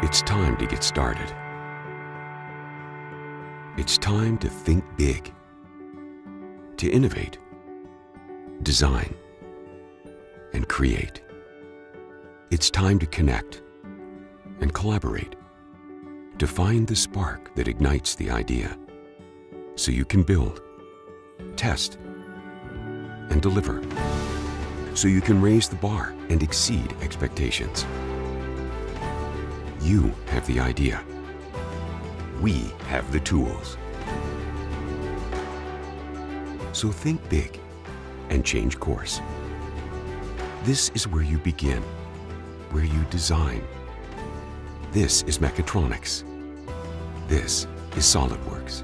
It's time to get started. It's time to think big, to innovate, design, and create. It's time to connect and collaborate, to find the spark that ignites the idea, so you can build, test, and deliver, so you can raise the bar and exceed expectations. You have the idea. We have the tools. So think big and change course. This is where you begin, where you design. This is mechatronics. This is SOLIDWORKS.